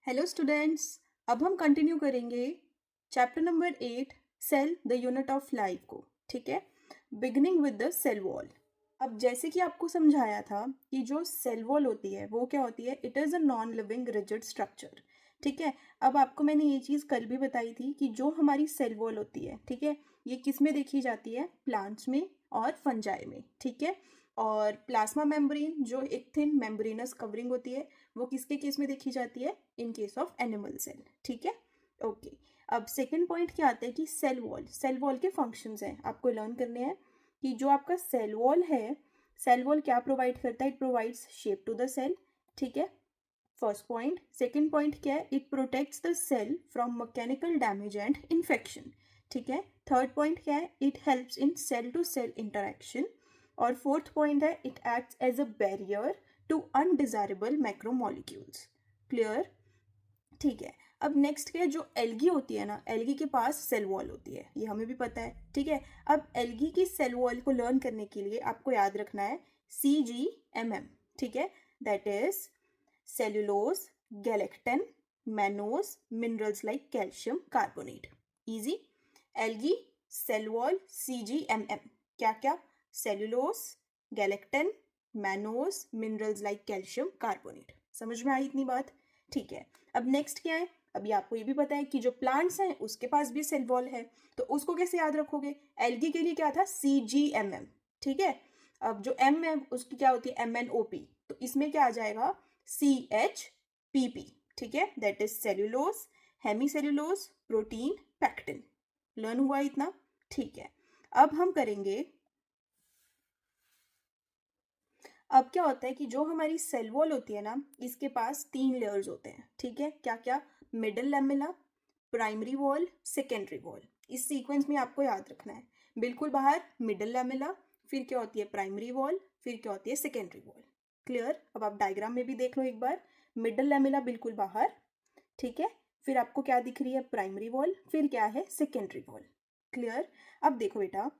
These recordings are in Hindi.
Hello students. अब हम कंटिन्यू करेंगे chapter number 8 cell the unit of life को। ठीक है, beginning with the cell wall. अब जैसे कि आपको समझाया था कि जो सेल वॉल होती है वो क्या होती है, it is a non living rigid structure. ठीक है, अब आपको मैंने ये चीज़ कल भी बताई थी कि जो हमारी सेल वॉल होती है, ठीक है, ये किस में देखी जाती है, प्लांट्स में और फंजाई में। ठीक है, और प्लाज्मा मेम्ब्रेन जो एक थिन मेम्ब्रेनस कवरिंग होती है वो किसके केस में देखी जाती है, in case of animal cell. ठीक है, ओके। अब सेकंड पॉइंट क्या आता है कि सेल वॉल के फंक्शंस हैं, आपको लर्न करने हैं कि जो आपका सेल वॉल है, सेल वॉल क्या प्रोवाइड करता है, it provides shape to the cell. ठीक है, फर्स्ट पॉइंट। सेकंड पॉइंट क्या है, it protects the cell from mechanical damage and infection. ठीक है, थर्ड पॉइंट क्या है, it helps in cell to cell interaction. और फोर्थ पॉइंट है, it acts as a barrier to undesirable macromolecules. Clear? ठीक है, अब नेक्स्ट क्या है, जो एल्गी होती है ना, एल्गी के पास सेल वॉल होती है, ये हमें भी पता है। ठीक है, अब एल्गी की सेल वॉल को लर्न करने के लिए आपको याद रखना है CGMM। ठीक है, that is cellulose, galactan, mannose, minerals like calcium carbonate. Easy. Algae, cell wall, CGMM। क्या क्या? Cellulose, galactan, mannose, minerals like calcium carbonate. समझ में आई इतनी बात? ठीक है, अब नेक्स्ट क्या है, अभी आपको ये भी पता है कि जो प्लांट्स हैं उसके पास भी सेल वॉल है, तो उसको कैसे याद रखोगे? एल्गी के लिए क्या था, CGMM। ठीक है, अब जो M है उसकी क्या होती है, MNOP, तो इसमें क्या आ जाएगा, CHPP। ठीक है, that is cellulose, hemicellulose, protein, pectin. Learn हुआ इतना? ठीक है, अब हम करेंगे, अब क्या होता है कि जो हमारी सेल वॉल होती है ना, इसके पास 3 लेयर्स होते हैं। ठीक है, क्या क्या? Middle lamella, primary wall, secondary wall. इस सीक्वेंस में आपको याद रखना है। बिल्कुल बाहर मिडल लैमेला, फिर क्या होती है प्राइमरी वॉल, फिर क्या होती है सेकेंडरी वॉल। क्लियर? अब आप डायग्राम में भी देख लो एक बार। मिडल लैमेला बिल्कुल बाहर, ठीक है, फिर आपको क्या दिख रही है, प्राइमरी वॉल, फिर क्या है, सेकेंडरी वॉल। क्लियर? अब देखो बेटा,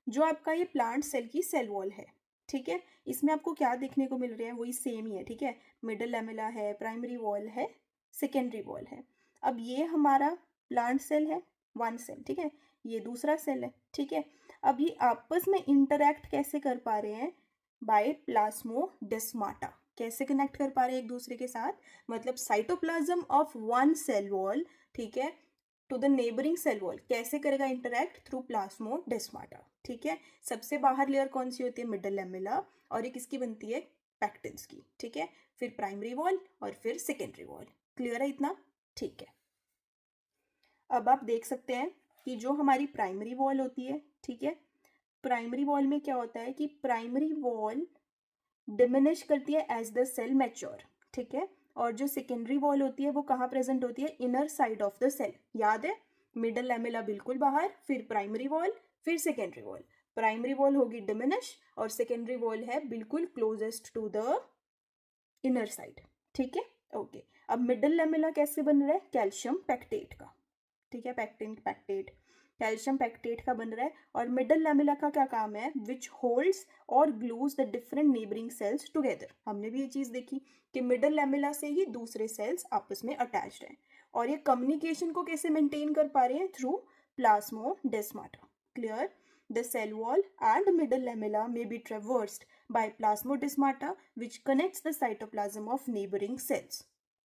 जो आपका ये प्लांट सेल की सेल वॉल है, ठीक है, इसमें आपको क्या देखने को मिल रहा है, वही सेम ही है। ठीक है, मिडल लैमेला है, प्राइमरी वॉल है, सेकेंडरी वॉल है। अब ये हमारा प्लांट सेल है, वन सेल। ठीक है, ये दूसरा सेल है। ठीक है, अब ये आपस में इंटरैक्ट कैसे कर पा रहे हैं, बाय प्लाज्मोडेस्माटा। कैसे कनेक्ट कर पा रहे हैं एक दूसरे के साथ, मतलब cytoplasm of one cell wall, ठीक है, to the neighbouring cell wall कैसे करेगा इंटरैक्ट, थ्रू प्लाज्मोडेस्माटा। ठीक है, सबसे बाहर लेयर कौन सी होती है, मिडल लैमेला, और ये किसकी बनती है, पैक्टिन्स की। ठीक है, फिर प्राइमरी वॉल और फिर सेकेंडरी वॉल। क्लियर है इतना? ठीक है, अब आप देख सकते हैं कि जो हमारी प्राइमरी वॉल होती है, ठीक है, प्राइमरी वॉल में क्या होता है कि प्राइमरी वॉल डिमिनिश करती है एज द सेल मैच्योर। ठीक है, और जो सेकेंडरी वॉल होती है वो कहाँ प्रेजेंट होती है, inner side of the cell. याद है, मिडल लैमेला बिल्कुल बाहर, फिर प्राइमरी वॉल, फिर सेकेंडरी वॉल। प्राइमरी वॉल होगी डिमिनिश और सेकेंडरी वॉल है बिल्कुल closest to the inner side. ठीक है, ओके। अब मिडल लैमेला कैसे बन रहा है, कैल्शियम पैक्टेट का। ठीक है, पैक्टिन पैक्टेट, कैल्शियम पैक्टेट का बन रहा है। और मिडल लैमेला का क्या काम है, विच होल्ड्स और glues the different neighbouring cells together. हमने भी ये चीज देखी कि मिडल लैमेला से ही दूसरे सेल्स आपस में अटैच्ड हैं, और ये कम्युनिकेशन को कैसे मेंटेन कर पा रहे हैं, through plasmodesmata. Clear? The cell wall and middle lamella may be traversed by plasmodesmata which connects the cytoplasm of neighboring cells.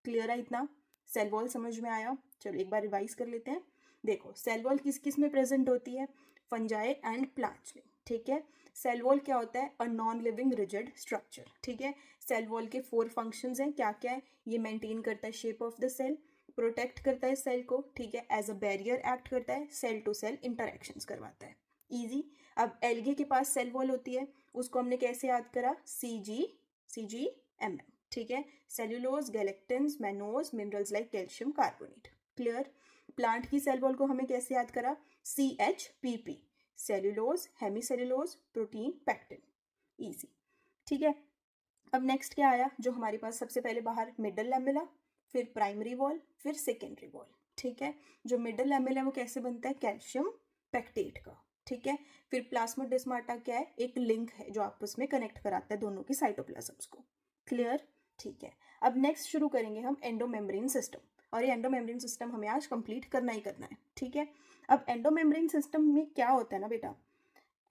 Clear है इतना? सेल वॉल समझ में आया? चलो एक बार रिवाइज कर लेते हैं। देखो, सेल वॉल किस किस में प्रेजेंट होती है, फंजाई एंड प्लांट्स में। ठीक है, सेल वॉल क्या होता है, a non living rigid structure. ठीक है, सेल वॉल के 4 फंक्शंस हैं, क्या क्या है, ये मेंटेन करता है shape of the cell, protect करता है सेल को, ठीक है, एज अ बैरियर एक्ट करता है, सेल टू सेल इंटरेक्शंस करवाता है। इजी। अब एल्गे के पास सेल वॉल होती है, उसको हमने कैसे याद करा, CGMM। ठीक है, cellulose, galactans, mannose, minerals like calcium carbonate. Clear? Plant की सेल वॉल को हमें कैसे याद करा, CHPP, cellulose, hemicellulose, protein, pectin. Easy. ठीक है, अब नेक्स्ट क्या आया, जो हमारे पास सबसे पहले बाहर मिडल लैमेला, फिर प्राइमरी वॉल, फिर सेकेंडरी वॉल। ठीक है, जो मिडल लैमेला वो कैसे बनता है, कैल्शियम पैक्टेट का। ठीक है, फिर प्लाज्मोडेस्माटा क्या है, एक लिंक है जो आपस में कनेक्ट कराता है दोनों की साइटोप्लाज्म्स को। क्लियर? ठीक है, अब नेक्स्ट शुरू करेंगे हम एंडोमेम्ब्रेन सिस्टम, और ये एंडोमेम्ब्रेन सिस्टम हमें आज कंप्लीट करना ही करना है, ठीक है। अब एंडोमेम्ब्रेन सिस्टम में क्या होता है ना बेटा,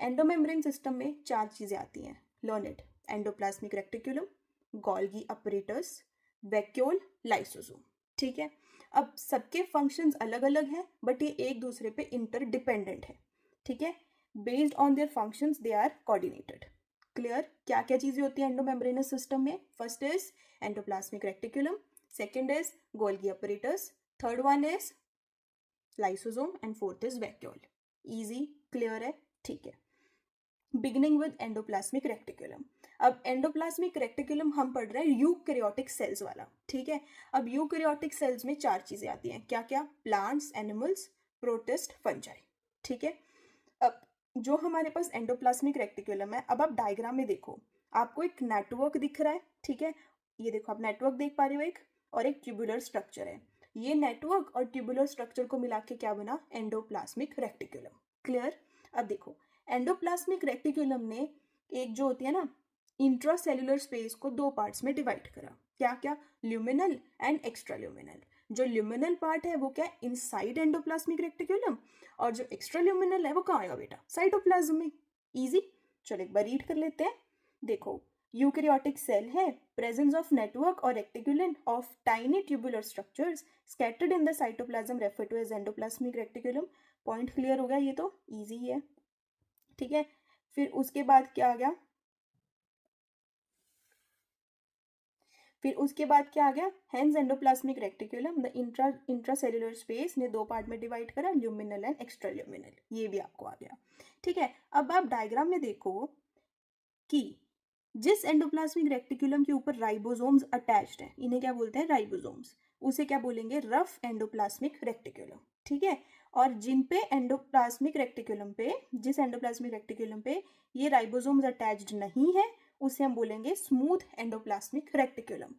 एंडोमेम्ब्रेन सिस्टम में 4 चीज़ें आती हैं, learn it. Endoplasmic reticulum, Golgi apparatus, vacuole, lysosome, ठीक है। अब सबके फंक्शंस अलग अलग हैं बट ये एक दूसरे पे इंटरडिपेंडेंट है, ठीक है। Based on their functions they are coordinated. Clear? क्या क्या चीज़ें होती हैं एंडोमेम्ब्रेनस सिस्टम में? First is endoplasmic reticulum, second is Golgi apparatus, third one is lysosome and fourth is vacuole. Easy? Clear है? ठीक है। Beginning with endoplasmic reticulum. अब एंडोप्लाज्मिक रेक्टिकुलम हम पढ़ रहे हैं यूकैरियोटिक सेल्स वाला, ठीक है। अब यूकैरियोटिक सेल्स में 4 चीजें आती हैं, क्या क्या? प्लांट्स, एनिमल्स, प्रोटिस्ट, फंजाई, ठीक है। अब जो हमारे पास एंडोप्लाज्मिक रेक्टिकुलम है, अब आप डायग्राम में देखो, आपको एक नेटवर्क दिख रहा है, ठीक है। ये देखो आप नेटवर्क देख पा रहे हो एक, और एक ट्यूबुलर स्ट्रक्चर है। ये नेटवर्क और ट्यूबुलर स्ट्रक्चर को मिला के क्या बना? Endoplasmic reticulum. क्लियर? अब देखो एंडोप्लाज्मिक रेक्टिकुलम ने एक जो होती है ना इंट्रासेल्युलर स्पेस को 2 पार्ट्स में डिवाइड करा, क्या क्या? Luminal and extra luminal. जो ल्यूमिनल पार्ट है वो क्या है? इनसाइड एंडोप्लाज्मिक रेक्टिकुलम, और जो एक्स्ट्रा ल्यूमिनल है वो कहाँ आएगा बेटा? साइटोप्लाज्म में। इजी? चलो एक बार रीड कर लेते हैं। देखो यूकैरियोटिक सेल है, प्रेजेंस ऑफ नेटवर्क और reticulum of tiny tubular structures scattered in the cytoplasm refer to as endoplasmic reticulum. Point clear हो गया? ये तो इजी है, ठीक है। फिर उसके बाद क्या आ गया? Hence endoplasmic reticulum the intracellular space ने 2 पार्ट में डिवाइड करा, ल्यूमिनल एंड एक्स्ट्रा ल्यूमिनल। ये भी आपको आ गया, ठीक है। अब आप डायग्राम में देखो कि जिस एंडोप्लाज्मिक रेक्टिकुलम के ऊपर राइबोसोम्स अटैच्ड हैं, इन्हें क्या बोलते हैं? राइबोसोम्स। उसे क्या बोलेंगे? रफ एंडोप्लाज्मिक रेक्टिकुलम, ठीक है। और जिन पे एंडोप्लाज्मिक रेक्टिकुलम पे जिस एंडोप्लाज्मिक रेक्टिकुलम पे ये राइबोसोम्स अटैच्ड नहीं है उसे हम बोलेंगे स्मूथ एंडोप्लाज्मिक रेक्टिकुलम,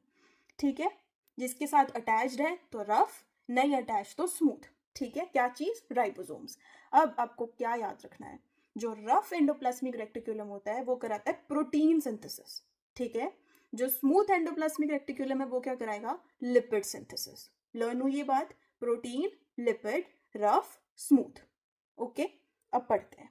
ठीक है। जिसके साथ अटैच्ड है तो रफ, नहीं अटैच तो स्मूथ, ठीक है। क्या चीज? राइबोसोम्स। अब आपको क्या याद रखना है, जो रफ एंडोप्लाज्मिक रेक्टिकुलम होता है वो कराता है प्रोटीन सिंथेसिस, ठीक है। जो स्मूथ एंडोप्लाज्मिक रेक्टिकुलम है वो क्या कराएगा? Lipid synthesis. लर्न हुई ये बात? Protein, lipid, rough, smooth, okay. अब पढ़ते हैं।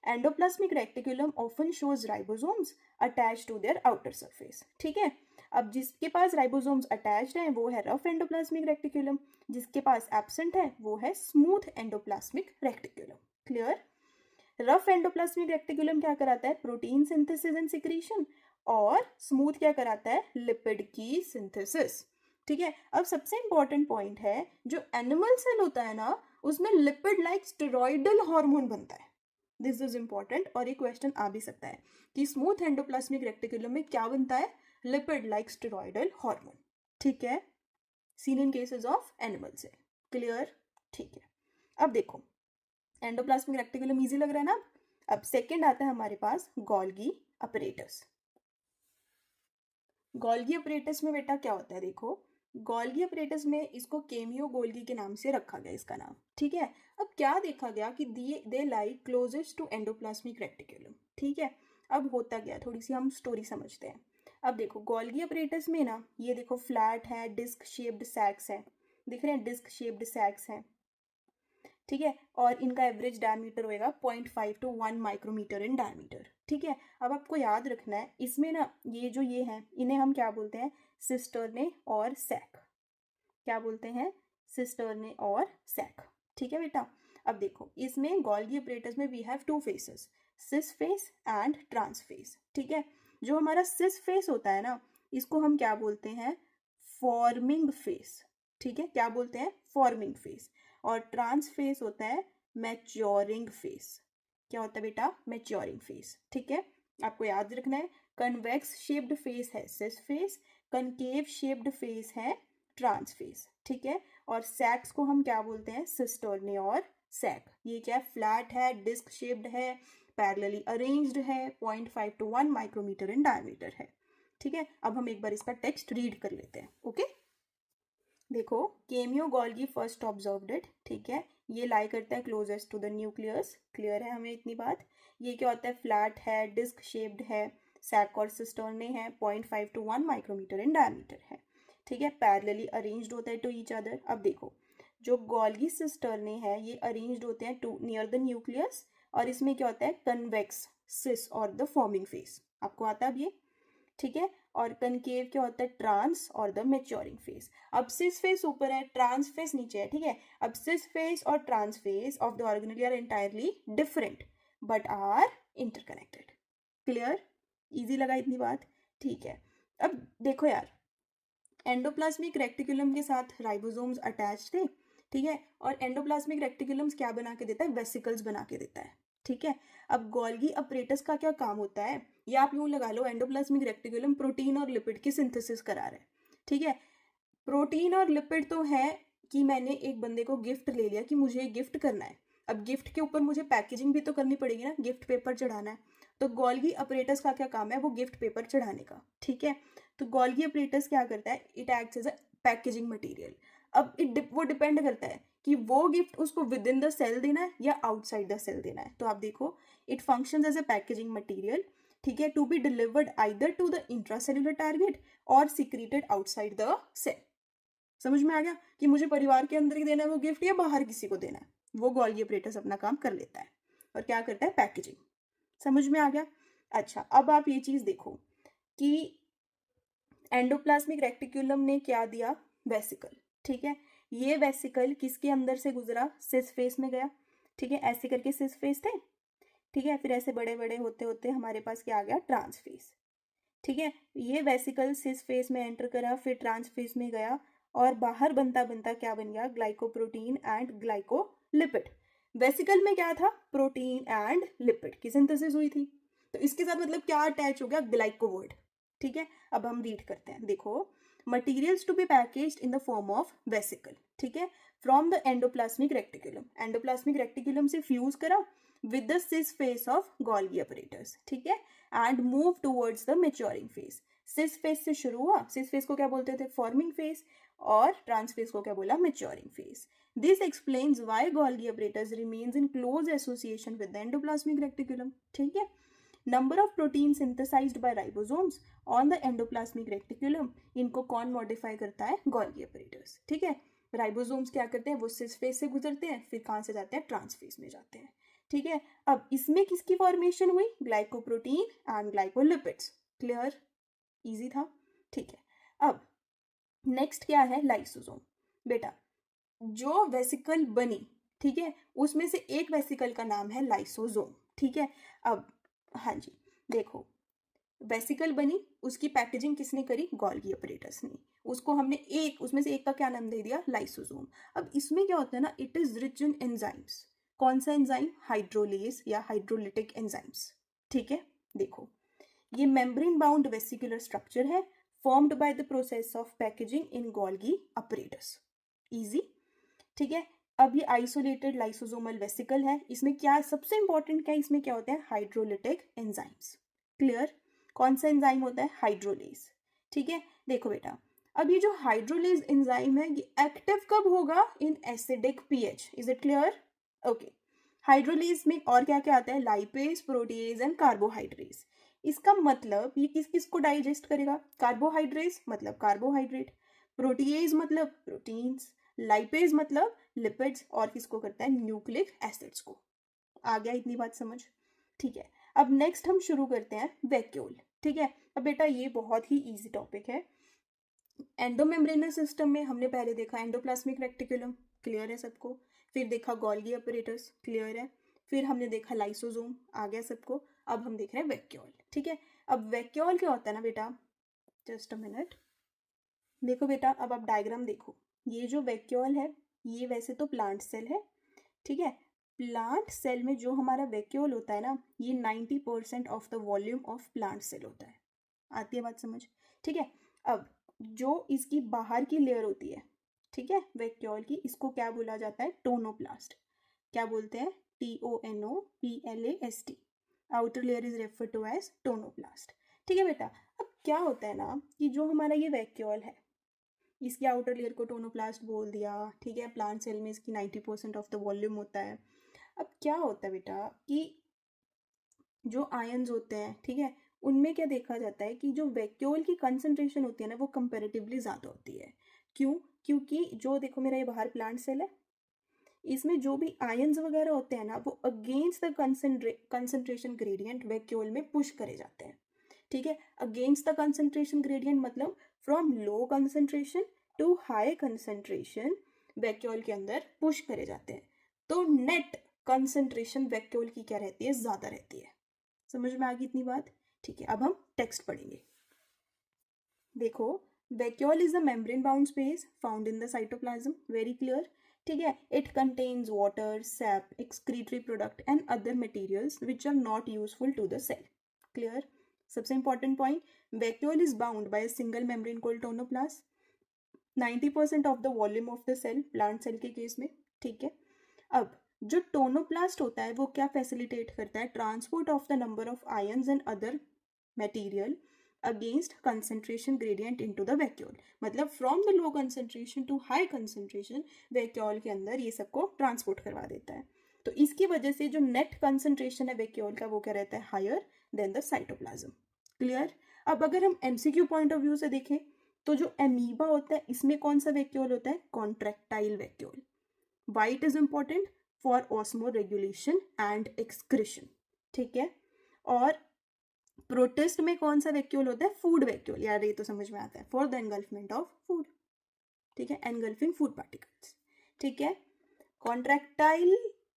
Endoplasmic reticulum often shows ribosomes attach to their outer surface, ठीक है। अब जिसके पास राइबोसोम्स अटैच्ड हैं वो है रफ एंडोप्लाज्मिक रेक्टिकुलम, जिसके पास एब्सेंट है वो है smooth endoplasmic reticulum. Clear? Rough endoplasmic reticulum क्या कराता है? प्रोटीन सिंथेसिस एंड सिक्रीशन, और स्मूथ क्या कराता है? लिपिड की सिंथेसिस, ठीक है। अब सबसे इंपॉर्टेंट पॉइंट है, जो एनिमल सेल होता है ना उसमें लिपिड लाइक स्टेरॉइडल हार्मोन बनता है। दिस इज इंपॉर्टेंट, और ये क्वेश्चन आ भी सकता है कि स्मूथ एंडोप्लाज्मिक रेक्टिकुलम में क्या बनता है? लिपिड लाइक स्टेरॉइडल हार्मोन, ठीक है। Seen in cases of animal से। क्लियर? ठीक है। अब देखो एंडोप्लाज्मिक रेक्टिकुलम इजी लग रहा है ना? अब सेकंड आता है हमारे पास गोल्गी अपरेटस। गोल्गी अपरेटस में बेटा क्या होता है? देखो गोल्गी अपरेटस में इसको केमियो गोल्गी के नाम से रखा गया इसका नाम, ठीक है। अब क्या देखा गया कि दे लाई क्लोजेस्ट टू एंडोप्लाज्मिक रेक्टिकुलम, ठीक है। अब होता गया, थोड़ी सी हम स्टोरी समझते हैं। अब देखो गोल्गी अपरेटस में ना ये देखो फ्लैट है, डिस्क शेप्ड सैक्स है, दिख रहे हैं? डिस्क शेप्ड सैक्स हैं, ठीक है। और इनका एवरेज डायमीटर होएगा 0.5 to 1 माइक्रोमीटर इन डायमीटर, ठीक है। अब आपको याद रखना है इसमें ना ये हैं इन्हें हम क्या बोलते हैं? सिस्टर्ने और सैक। क्या बोलते हैं? सिस्टर्ने और सैक, ठीक है बेटा। अब देखो इसमें गोल्गी अपरेटस में we have 2 faces, cis face and trans face, ठीक है। जो हमारा सिस फेस होता है ना इसको हम क्या बोलते हैं? फॉर्मिंग फेस, ठीक है। क्या बोलते हैं? Forming face. और ट्रांस फेस होता है मैच्योरिंग फेस। क्या होता है बेटा? मैच्योरिंग फेस, ठीक है। आपको याद रखना है कन्वेक्स शेप्ड फेस है cis face, concave shaped face है ट्रांस फेस, ठीक है। और सैक्स को हम क्या बोलते हैं? सिस्टर्ने और सैक। ये क्या? फ्लैट है, डिस्क शेप्ड है, पैरेलली अरेंज्ड है, 0.5 to 1 माइक्रोमीटर इन डायमीटर है, ठीक है। अब हम एक बार इसका टेक्स्ट रीड कर लेते हैं, ओके। देखो Camillo Golgi first observed it, ठीक है। ये लाई करता है closest to the nucleus, clear है हमें इतनी बात। ये क्या होता है? फ्लैट है, डिस्क शेप्ड है, सैक और सिस्टर्ने है, 0.5 to 1 माइक्रोमीटर इन डायमीटर है। ठीक है, पैरेलली अरेंज्ड होता है टू ईच अदर। अब देखो जो गोल्गी सिस्टर्नी है ये अरेंज्ड होते हैं टू नियर द न्यूक्लियस, और इसमें क्या होता है कन्वेक्स सिस और द फॉर्मिंग फेस, आपको आता है अब ये, ठीक है। और कनकेव क्या होता है ट्रांस और द मैच्योरिंग फेस। अब सिस फेस ऊपर है, ट्रांस फेस नीचे है, ठीक है। अब सिस फेस और trans face of the organelle are entirely different but are interconnected. Clear, easy लगा इतनी बात, ठीक है। अब देखो यार, एंडोप्लाज्मिक रेक्टिकुलम के साथ राइबोसोम्स अटैच थे, ठीक है, और एंडोप्लाज्मिक रेक्टिकुलम्स क्या बना के देता है, वेसिकल्स बना के देता है, ठीक है। अब गोल्गी अपरेटस का क्या काम होता है, या आप यूं लगा लो एंडोप्लाज्मिक रेक्टिकुलम प्रोटीन और लिपिड की सिंथेसिस करा रहा है, ठीक है। प्रोटीन और लिपिड तो है कि मैंने एक बंदे को गिफ्ट ले लिया कि मुझे गिफ्ट करना है, अब गिफ्ट के ऊपर मुझे पैकेजिंग भी तो करनी पड़ेगी ना, गिफ्ट पेपर चढ़ाना है, तो गोल्गी अपरेटस का क्या काम है, वो गिफ्ट पेपर चढ़ाने का, ठीक है। तो गोल्गी अपरेटस क्या करता है, it acts as a packaging material. अब वो डिपेंड करता है कि वो गिफ्ट उसको विद इन द सेल देना है या आउटसाइड द सेल देना है। तो आप देखो it functions as a packaging material, ठीक है, to be delivered either to the intracellular target और सिक्रीटेड आउटसाइड द सेल। समझ में आ गया कि मुझे परिवार के अंदर ही देना है वो गिफ्ट या बाहर किसी को देना है, वो गोल्गी अपरेटस अपना काम कर लेता है और क्या करता है पैकेजिंग। समझ में आ गया। अच्छा अब आप ये चीज देखो कि एंडोप्लाज्मिक रेक्टिकुलम ने क्या दिया, वेसिकल, ठीक है। ये वेसिकल किसके अंदर से गुजरा, सिस फेस में गया, ठीक है, ऐसे करके सिस फेस थे, ठीक है, फिर ऐसे बड़े बड़े होते होते हमारे पास क्या आ गया, ट्रांस फेस, ठीक है। ये वेसिकल सिस फेस में एंटर करा, फिर ट्रांस फेस में गया और बाहर बनता बनता क्या बन गया, ग्लाइकोप्रोटीन एंड ग्लाइकोलिपिड। वेसिकल में क्या था, प्रोटीन एंड लिपिड की सिंथेसिस हुई थी, तो इसके साथ मतलब क्या अटैच हो गया, ग्लाइकोवर्ड, ठीक है। अब हम रीड करते हैं, देखो materials to be packaged in the form of vesicle, ठीक है, from the endoplasmic reticulum, endoplasmic reticulum से फ्यूज करा with the cis face of Golgi apparatus, ठीक है, and move towards the maturing phase. Cis phase से शुरू हुआ, सिस फेज को क्या बोलते थे, फॉर्मिंग फेज, और ट्रांस फेज को क्या बोला, maturing phase. This explains why Golgi apparatus remains in close association with the endoplasmic reticulum, ठीक है। Number of protein synthesised by ribosomes on the endoplasmic reticulum, इनको कौन मॉडिफाई करता है, गोल्गी अपरेटस, ठीक है। राइबोसोम्स क्या करते हैं, वो सिस फेज से गुजरते हैं, फिर कहाँ से जाते हैं, ट्रांस फेज में जाते हैं, ठीक है। अब इसमें किसकी फॉर्मेशन हुई, glycoprotein and glycolipids. Clear, easy था, ठीक है। अब नेक्स्ट क्या है, लाइसोसोम। बेटा जो वेसिकल बनी, ठीक है, उसमें से एक वेसिकल का नाम है लाइसोसोम, ठीक है। अब हाँ जी देखो, वेसिकल बनी, उसकी पैकेजिंग किसने करी, गोल्गी अपरेटस ने, उसको हमने एक उसमें से एक का क्या नाम दे दिया, लाइसोसोम। अब इसमें क्या होता है ना, it is rich in enzymes, कौन सा एंजाइम, हाइड्रोलेज या हाइड्रोलिटिक एंजाइम्स, ठीक है। देखो ये मेम्ब्रेन बाउंड वेसिकुलर स्ट्रक्चर है, formed by the process of packaging in Golgi apparatus, easy, ठीक है। अब ये आइसोलेटेड लाइसोसोमल वेसिकल है, इसमें क्या सबसे इंपॉर्टेंट क्या है, इसमें क्या होता है, हाइड्रोलिटिक एंजाइम्स। क्लियर, कौन सा एंजाइम होता है, हाइड्रोलेज, ठीक है। देखो बेटा अब ये जो हाइड्रोलेज एंजाइम है ये एक्टिव कब होगा, in acidic pH, is it clear, okay. Hydrolase में और क्या क्या आता है, लाइपेज, प्रोटीज एंड कार्बोहाइड्रेज। इसका मतलब ये किस किस को डाइजेस्ट करेगा, कार्बोहाइड्रेज मतलब कार्बोहाइड्रेट, प्रोटीज मतलब प्रोटीन्स, लाइपेज मतलब लिपिड्स, और किसको करता है, न्यूक्लिक एसिड्स को। आ गया इतनी बात समझ, ठीक है। अब नेक्स्ट हम शुरू करते हैं वैक्यूल, ठीक है। अब बेटा ये बहुत ही इजी टॉपिक है। एंडोमेम्ब्रेनस सिस्टम में हमने पहले देखा एंडोप्लाज्मिक रेक्टिकुलम, क्लियर है सबको, फिर देखा गोल्गी अपरेटस, क्लियर है, फिर हमने देखा लाइसोसोम, आ गया सबको। अब हम देख रहे हैं वैक्यूल, ठीक है। अब वैक्यूल क्या होता है ना बेटा, जस्ट अ मिनट, देखो बेटा अब आप डायग्राम देखो, ये जो वैक्यूल है ये वैसे तो प्लांट सेल है, ठीक है। प्लांट सेल में जो हमारा वैक्यूल होता है ना, ये 90% of the volume of plant cell होता है, आती है बात समझ, ठीक है। अब जो इसकी बाहर की लेयर होती है, ठीक है, वैक्यूल की, इसको क्या बोला जाता है, टोनोप्लास्ट, क्या बोलते हैं, TONOPLAST, outer layer is refer to as tonoplast, ठीक है बेटा। अब क्या होता है ना कि जो हमारा ये वैक्यूल है इसकी आउटर लेयर को टोनोप्लास्ट बोल दिया, ठीक है, प्लांट सेल में इसकी 90% ऑफ द वॉल्यूम होता है। अब क्या होता है बेटा कि जो आयन्स होते हैं, ठीक है, उनमें क्या देखा जाता है कि जो वैक्यूल की कंसंट्रेशन होती है ना वो कंपैरेटिवली ज़्यादा होती है। क्यों? क्योंकि जो देखो मेरा ये बाहर प्लांट सेल है, इसमें जो भी आयंस वगैरह होते हैं ना वो against the concentration gradient vacuole में पुश करे जाते हैं। ठीक है, अगेंस्ट द कंसंट्रेशन ग्रेडियंट मतलब from low concentration to high concentration vacuole के अंदर पुश करे जाते हैं। तो नेट कंसंट्रेशन वैक्यूल की क्या रहती है? ज़्यादा रहती है। समझ में आ गई इतनी बात? ठीक है, अब हम टेक्स्ट पढ़ेंगे। देखो, vacuole is a membrane bound space found in the cytoplasm, very clear. ठीक है, it contains water, sap, excretory product and other materials which are not useful to the cell. Clear? सबसे important point, vacuole is bound by a single membrane called tonoplast, 90% of the volume of the cell, plant cell के केस में। ठीक है, अब जो टोनोप्लास्ट होता है वो क्या फैसिलिटेट करता है? Transport of the number of ions and other material against concentration gradient into the vacuole. मतलब from the low concentration to high concentration vacuole के अंदर ये सबको ट्रांसपोर्ट करवा देता है। तो इसकी वजह से जो नेट कंसंट्रेशन है वैक्यूल का वो क्या रहता है? Higher than the cytoplasm. Clear? अब अगर हम एमसीक्यू पॉइंट ऑफ व्यू से देखें तो जो एमीबा होता है इसमें कौन सा वैक्यूल होता है? Contractile vacuole. Why it is important? For osmoregulation and excretion। ठीक है, और प्रोटिस्ट में कौन सा वैक्यूल होता है? Food vacuole. यार ये तो समझ में आता है, for the engulfment of food. ठीक है, एनगल्फिंग फूड पार्टिकल्स। ठीक है, contractile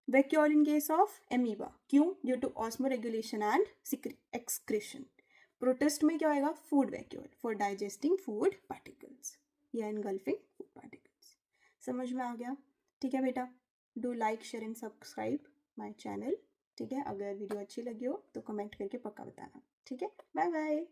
vacuole in case of amoeba. क्यों? Due to osmoregulation and excretion. Protist में क्या होगा? Food vacuole, for digesting food particles या एनगल्फिंग फूड पार्टिकल्स। समझ में आ गया? ठीक है बेटा, do like, share and subscribe my channel. ठीक है, अगर वीडियो अच्छी लगी हो तो कमेंट करके पक्का बताना। ठीक है, बाय बाय।